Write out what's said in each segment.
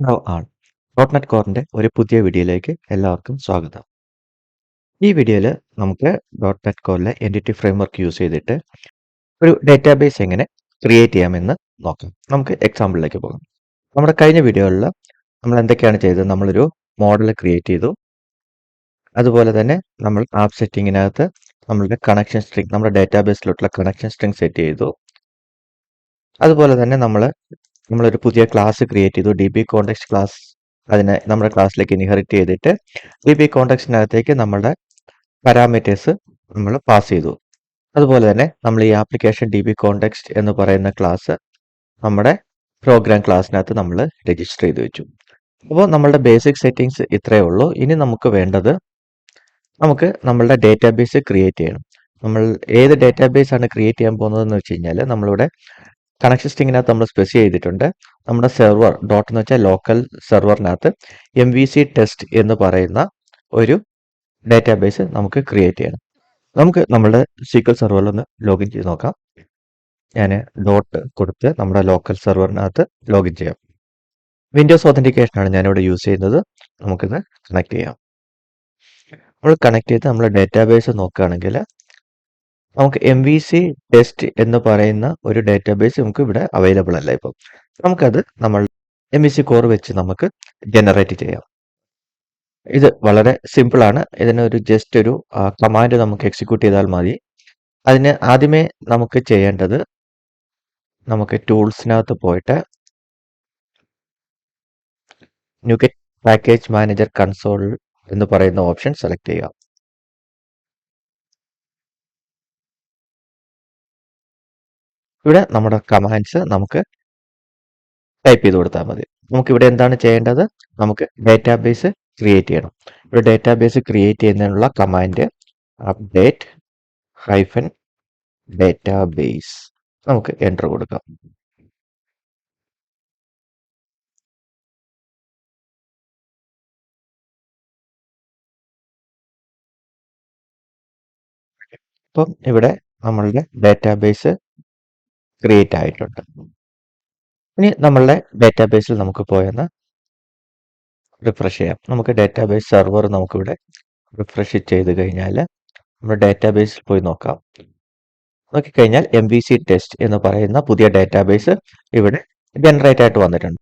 Hello ആൾ dot കോറിന്റെ ഒരു പുതിയ വീഡിയോയിലേക്ക് എല്ലാവർക്കും സ്വാഗതം. ഈ വീഡിയോയിൽ നമുക്ക് ഡോട്ട് കോറിലെ എൻറ്റിറ്റി ഫ്രെയിംവർക്ക് യൂസ് ചെയ്തിട്ട് ഒരു ഡാറ്റാബേസ് എങ്ങനെ ക്രിയേറ്റ് ചെയ്യാമെന്ന് നോക്കാം. നമുക്ക് എക്സാമ്പിളിലേക്ക് പോകാം. നമ്മുടെ കഴിഞ്ഞ വീഡിയോയിൽ നമ്മൾ എന്തൊക്കെയാണ് ചെയ്തത്? നമ്മളൊരു മോഡൽ ക്രിയേറ്റ് ചെയ്തു. അതുപോലെ തന്നെ നമ്മൾ ആപ്പ് സെറ്റിങ്ങിനകത്ത് നമ്മളുടെ കണക്ഷൻ സ്ട്രിംഗ്, നമ്മുടെ ഡാറ്റാബേസിലോട്ടുള്ള കണക്ഷൻ സ്ട്രിംഗ് സെറ്റ് ചെയ്തു. അതുപോലെ തന്നെ നമ്മളൊരു പുതിയ ക്ലാസ് ക്രിയേറ്റ് ചെയ്തു, DB കോണ്ടെക്സ്റ്റ് ക്ലാസ്. അതിനെ നമ്മുടെ ക്ലാസ്സിലേക്ക് ഇൻഹെറിറ്റ് ചെയ്തിട്ട് DB കോണ്ടെക്സ്റ്റിനകത്തേക്ക് നമ്മുടെ പാരാമീറ്റേഴ്സ് നമ്മൾ പാസ് ചെയ്തു. അതുപോലെ തന്നെ നമ്മൾ ഈ ആപ്ലിക്കേഷൻ DB കോണ്ടെക്സ്റ്റ് എന്ന് പറയുന്ന ക്ലാസ് നമ്മുടെ പ്രോഗ്രാം ക്ലാസ്സിനകത്ത് നമ്മൾ രജിസ്റ്റർ ചെയ്ത് വെച്ചു. അപ്പോൾ നമ്മളുടെ ബേസിക് സെറ്റിങ്സ് ഇത്രയേ ഉള്ളൂ. ഇനി നമുക്ക് വേണ്ടത്, നമുക്ക് നമ്മളുടെ ഡേറ്റാബേസ് ക്രിയേറ്റ് ചെയ്യണം. നമ്മൾ ഏത് ഡേറ്റാബേസ് ആണ് ക്രിയേറ്റ് ചെയ്യാൻ പോകുന്നതെന്ന് വെച്ച് കഴിഞ്ഞാൽ, നമ്മളിവിടെ കണക്ഷൻ സ്ട്രിങ്ങിനകത്ത് നമ്മൾ സ്പെസിഫൈ ചെയ്തിട്ടുണ്ട്. നമ്മുടെ സെർവർ ഡോട്ട് എന്ന് വെച്ചാൽ ലോക്കൽ സെർവറിനകത്ത് MVC ടെസ്റ്റ് എന്ന് പറയുന്ന ഒരു ഡേറ്റാബേസ് നമുക്ക് ക്രിയേറ്റ് ചെയ്യണം. നമുക്ക് നമ്മുടെ SQL സെർവറിൽ ഒന്ന് ലോഗിൻ ചെയ്ത് നോക്കാം. ഞാൻ ഡോട്ട് കൊടുത്ത് നമ്മുടെ ലോക്കൽ സെർവറിനകത്ത് ലോഗിൻ ചെയ്യാം. വിൻഡോസ് ഒതന്റിക്കേഷൻ ആണ് ഞാനിവിടെ യൂസ് ചെയ്യുന്നത്. നമുക്കിത് കണക്ട് ചെയ്യാം. നമ്മൾ കണക്ട് ചെയ്ത് നമ്മുടെ ഡേറ്റാബേസ് നോക്കുകയാണെങ്കിൽ നമുക്ക് MVC ടെസ്റ്റ് എന്ന് പറയുന്ന ഒരു ഡേറ്റാബേസ് നമുക്ക് ഇവിടെ അവൈലബിൾ അല്ല. ഇപ്പം നമുക്കത് നമ്മൾ MVC കോർ വെച്ച് നമുക്ക് ജനറേറ്റ് ചെയ്യാം. ഇത് വളരെ സിമ്പിൾ ആണ്. ഇതിനൊരു ജസ്റ്റ് ഒരു കമാൻഡ് നമുക്ക് എക്സിക്യൂട്ട് ചെയ്താൽ മതി. അതിന് ആദ്യമേ നമുക്ക് ചെയ്യേണ്ടത്, നമുക്ക് ടൂൾസിനകത്ത് പോയിട്ട് ന്യൂഗെറ്റ് പാക്കേജ് മാനേജർ കൺസോൾ എന്ന് പറയുന്ന ഓപ്ഷൻ സെലക്ട് ചെയ്യുക. ഇവിടെ നമ്മുടെ കമാൻഡ്സ് നമുക്ക് ടൈപ്പ് ചെയ്ത് കൊടുത്താൽ മതി. നമുക്കിവിടെ എന്താണ് ചെയ്യേണ്ടത്? നമുക്ക് ഡേറ്റാബേസ് ക്രിയേറ്റ് ചെയ്യണം. ഇവിടെ ഡേറ്റാബേസ് ക്രിയേറ്റ് ചെയ്യുന്നതിനുള്ള കമാൻഡ് അപ്ഡേറ്റ് -ഡേറ്റാബേസ്, നമുക്ക് എൻ്റർ കൊടുക്കാം. അപ്പം ഇവിടെ നമ്മളുടെ ഡേറ്റാബേസ് ക്രിയേറ്റ് ആയിട്ടുണ്ട്. ഇനി നമ്മളുടെ ഡേറ്റാബേസിൽ നമുക്ക് പോയെന്ന് റിഫ്രഷ് ചെയ്യാം. നമുക്ക് ഡേറ്റാബേസ് സെർവർ നമുക്കിവിടെ റിഫ്രഷ് ചെയ്ത് കഴിഞ്ഞാൽ നമ്മുടെ ഡേറ്റാബേസിൽ പോയി നോക്കാം. നോക്കിക്കഴിഞ്ഞാൽ MVC ടെസ്റ്റ് എന്ന് പറയുന്ന പുതിയ ഡേറ്റാബേസ് ഇവിടെ ജനറേറ്റ് ആയിട്ട് വന്നിട്ടുണ്ട്.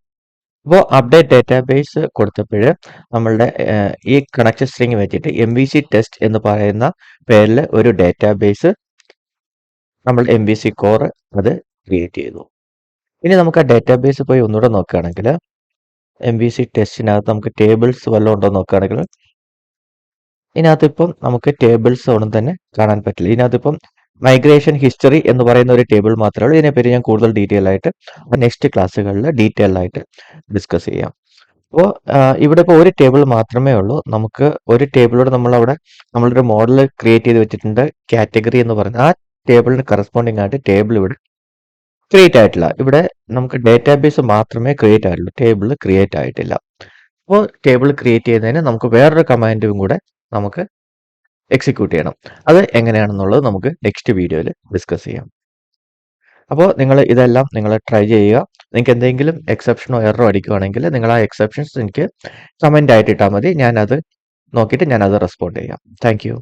അപ്പോൾ അപ്ഡേറ്റ് ഡേറ്റാബേസ് കൊടുത്തപ്പോൾ നമ്മളുടെ ഈ കണക്ഷൻ സ്ട്രിംഗ് വെച്ചിട്ട് MVC ടെസ്റ്റ് എന്ന് പറയുന്ന പേരിൽ ഒരു ഡേറ്റാബേസ് നമ്മൾ MVC കോർ അത് ക്രിയേറ്റ് ചെയ്തു. ഇനി നമുക്ക് ആ ഡേറ്റാബേസ് പോയി ഒന്നുകൂടെ നോക്കുകയാണെങ്കിൽ, MVC ടെസ്റ്റിനകത്ത് നമുക്ക് ടേബിൾസ് വല്ലതും ഉണ്ടോ നോക്കുകയാണെങ്കിൽ ഇതിനകത്തിപ്പം നമുക്ക് ടേബിൾസ് ഒന്നും തന്നെ കാണാൻ പറ്റില്ല. ഇതിനകത്തിപ്പം മൈഗ്രേഷൻ ഹിസ്റ്ററി എന്ന് പറയുന്ന ഒരു ടേബിൾ മാത്രമേ ഉള്ളൂ. ഇതിനെപ്പറ്റി ഞാൻ കൂടുതൽ ഡീറ്റെയിൽ ആയിട്ട് നെക്സ്റ്റ് ക്ലാസ്സുകളിൽ ഡീറ്റെയിൽ ആയിട്ട് ഡിസ്കസ് ചെയ്യാം. അപ്പോൾ ഇവിടെ ഇപ്പോൾ ഒരു ടേബിൾ മാത്രമേ ഉള്ളൂ. നമുക്ക് ഒരു ടേബിളോട് നമ്മളൊരു മോഡൽ ക്രിയേറ്റ് ചെയ്ത് വെച്ചിട്ടുണ്ട്, കാറ്റഗറി എന്ന് പറയുന്നത്. ആ ടേബിളിന് കറസ്പോണ്ടിങ് ആയിട്ട് ടേബിൾ ഇവിടെ ക്രിയേറ്റ് ആയിട്ടില്ല. ഇവിടെ നമുക്ക് ഡേറ്റാബേസ് മാത്രമേ ക്രിയേറ്റ് ആയിട്ടുള്ളൂ, ടേബിൾ ക്രിയേറ്റ് ആയിട്ടില്ല. അപ്പോൾ ടേബിൾ ക്രിയേറ്റ് ചെയ്യുന്നതിന് നമുക്ക് വേറൊരു കമാൻഡും കൂടെ നമുക്ക് എക്സിക്യൂട്ട് ചെയ്യണം. അത് എങ്ങനെയാണെന്നുള്ളത് നമുക്ക് നെക്സ്റ്റ് വീഡിയോയിൽ ഡിസ്കസ് ചെയ്യാം. അപ്പോൾ ഇതെല്ലാം നിങ്ങൾ ട്രൈ ചെയ്യുക. നിങ്ങൾക്ക് എന്തെങ്കിലും എക്സെപ്ഷനോ എററോ അടിക്കുകയാണെങ്കിൽ നിങ്ങൾ ആ എക്സെപ്ഷൻസ് എനിക്ക് കമൻ്റ് ആയിട്ട് ഇട്ടാൽ മതി. ഞാനത് നോക്കിയിട്ട് ഞാനത് റെസ്പോണ്ട് ചെയ്യാം. Thank you.